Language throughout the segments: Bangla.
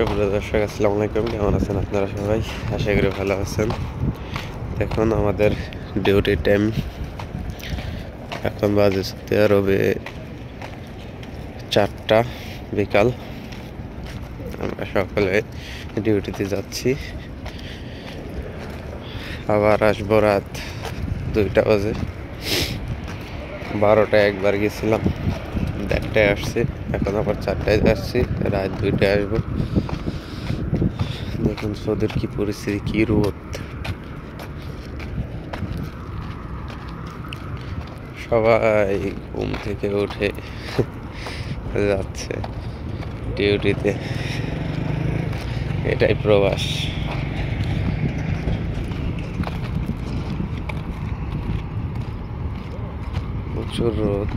সুপ্রিয় দর্শক, আসসালামু আলাইকুম। কেমন আছেন আপনারা সবাই? আশা করি ভালো আছেন। দেখুন আমাদের ডিউটি টাইম এখন বাজে সত্যি আরবে 4টা বিকাল। আমরা সকালে ডিউটিতে যাচ্ছি, আবার আসবো রাত 2টা বাজে। 12টায় একবার গেছিলাম, 1টায় আসছি, এখন আবার 4টায় যাচ্ছি, রাত 2টায় আসবো। দেখুন সৌদির কি পরিস্থিতি, কি রোদ। সবাই ঘুম থেকে উঠে যাচ্ছে ডিউটিতে, এটাই প্রবাস। প্রচুর রোদ,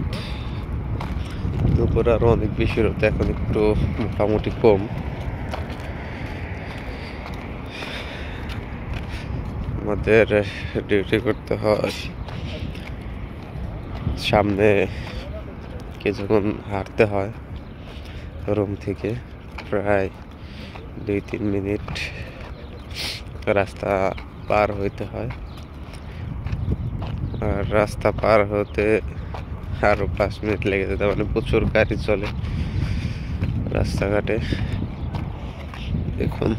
দুপুরে আরো অনেক বেশি রোদ, এখন একটু মোটামুটি কম। আমাদের ডিউটি করতে হয়, সামনে কিছুক্ষণ হাঁটতে হয় রুম থেকে, প্রায় 2-3 মিনিট রাস্তা পার হইতে হয়। আর রাস্তা পার হতে আরো 5 মিনিট লেগে যেতে, মানে প্রচুর গাড়ি চলে রাস্তাঘাটে। দেখুন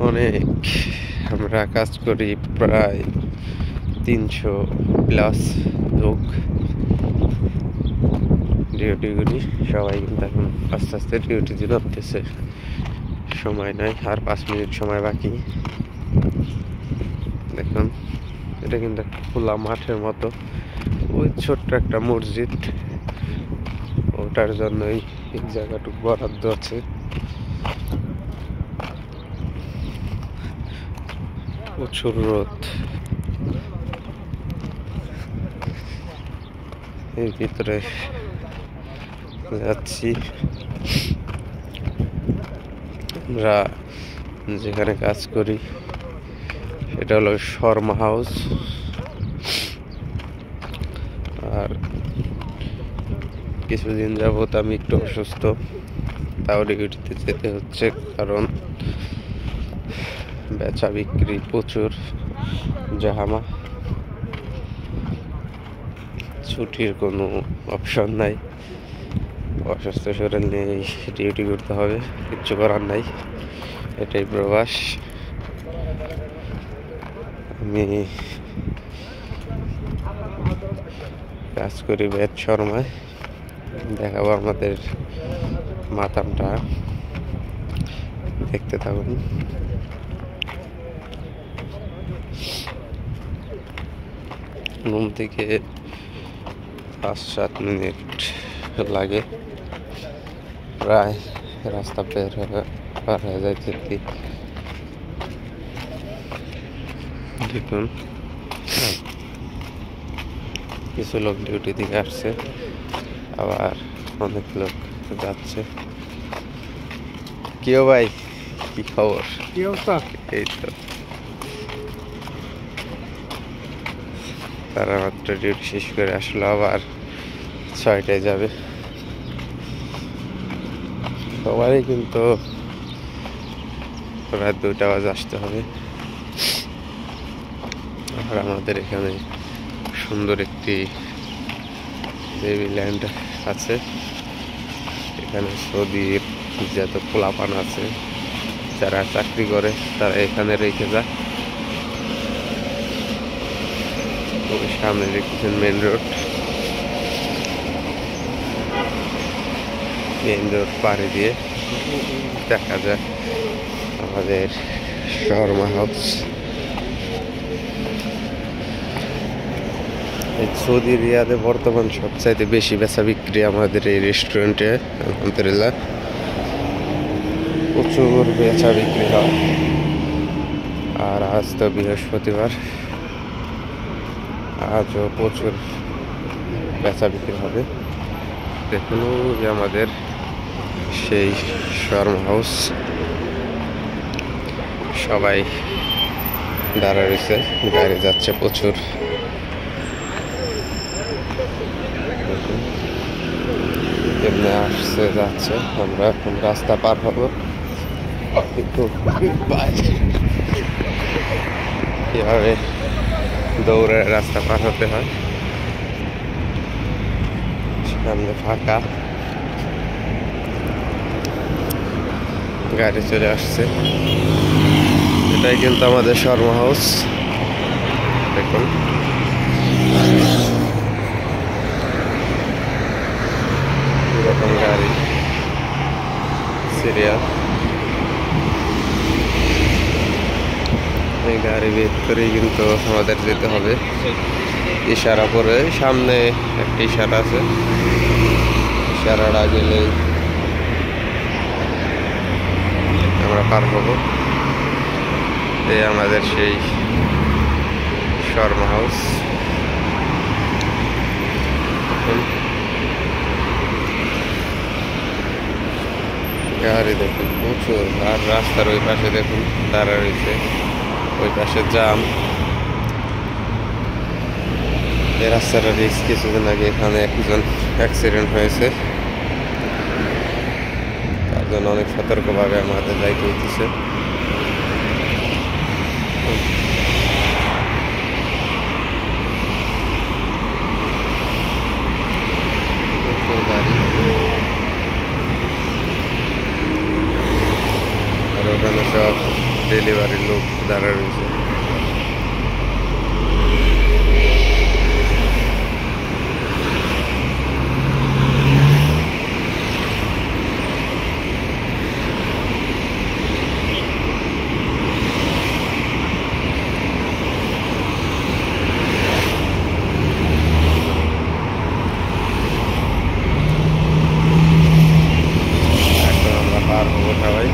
অনেক, আমরা কাজ করি প্রায় 300+ লোক ডিউটি করি। সবাই কিন্তু এখন আস্তে আস্তে ডিউটিতে নামতেছে, সময় নাই, আর 5 মিনিট সময় বাকি। দেখুন এটা কিন্তু খোলা মাঠের মতো, ওই ছোট্ট একটা মসজিদ, ওটার জন্যই এই জায়গাটুকু বরাদ্দ আছে। প্রচুর রোদ, এর ভিতরে যাচ্ছি। আমরা যেখানে কাজ করি সেটা হলো শর্মা হাউস। আর কিছুদিন যাবত আমি একটু অসুস্থ, তাও ডিউটিতে যেতে হচ্ছে, কারণ বেচা বিক্রি প্রচুর জাহামা, ছুটির কোনো অপশন নাই। অসুস্থ শরীর নিয়ে ডিউটি করতে হবে, কিচ্ছু করার নাই, এটাই প্রবাস। আমি কাজ করি বেদ শর্মায়, দেখাবো আমাদের মাতামটা, দেখতে থাকুন। রুম থেকে 5-7 মিনিট লাগে প্রায়, রাস্তা পার হয়ে যাচ্ছে। দেখুন কিছু লোক ডিউটি থেকে আসছে, আবার অনেক লোক যাচ্ছে। কিও ভাই, কি খবর? কি অবস্থা? এই তো, তারা মাত্র ডিউটি শেষ করে আসলো, আবার 6টায় যাবে। সবারই কিন্তু রাত 2টা বাজে আসতে হবে। আর আমাদের এখানে সুন্দর একটি বেবি ল্যান্ড আছে, এখানে সৌদির যত পোলাপান আছে যারা চাকরি করে তারা এখানে রেখে যায়। সামনে দেখতেছেন মেন রোড, পাড়ি দিয়ে দেখা যায় আমাদের শর্মা হাউস। এই সৌদি রিয়াদে বর্তমান সবচাইতে বেশি বেচা বিক্রি আমাদের এই রেস্টুরেন্টে, আলহামদুলিল্লাহ প্রচুর বেচা বিক্রি হয়। আর আজ তো বৃহস্পতিবার, আজও প্রচুর বেচা বিক্রি হবে। দেখুন যে আমাদের সেই শর্মা হাউস, সবাই দাঁড়া রয়েছে, গাড়ি যাচ্ছে প্রচুর। এমনি আসছে যাচ্ছে, আমরা এখন রাস্তা পার হবো। কিন্তু কিভাবে দৌড়ে রাস্তা পার হতে হয়। সামনে ফাঁকা, গাড়ি চলে আসছে। এটাই কিন্তু আমাদের শর্মা হাউস। দেখুন এরকম গাড়ি সিরিয়াল, এই গাড়ি বের করেই কিন্তু আমাদের যেতে হবে। ইশারা করে সামনে একটা ইশারা আছে, ইশারাটা গেলেই আমরা পার হবো। এই আমাদের সেই শর্মা হাউস। গাড়ি দেখুন প্রচুর, আর রাস্তার ওই পাশে দেখুন দাঁড়া রয়েছে, ওই পাশে জাম। এই রাস্তাটা রিস্ক, কিছুদিন আগে এখানে একজন অ্যাক্সিডেন্ট হয়েছে, তার জন্য অনেক সতর্কভাবে আমাদের যাইতে হইতেছে। আর ওখানে সব ডেলিভারির লোক দাঁড়া রয়েছে। এখন আমরা পার হবো সবাই।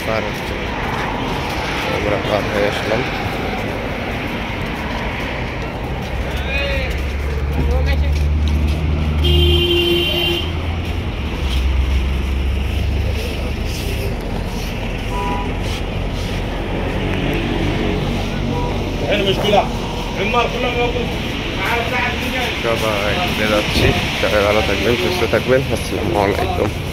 পার হচ্ছে, আমরা পার হয়ে আসলাম। সবাই ঘুরে যাচ্ছি, সবাই ভালো থাকবেন, সুস্থ থাকবেন। আসসালামু আলাইকুম।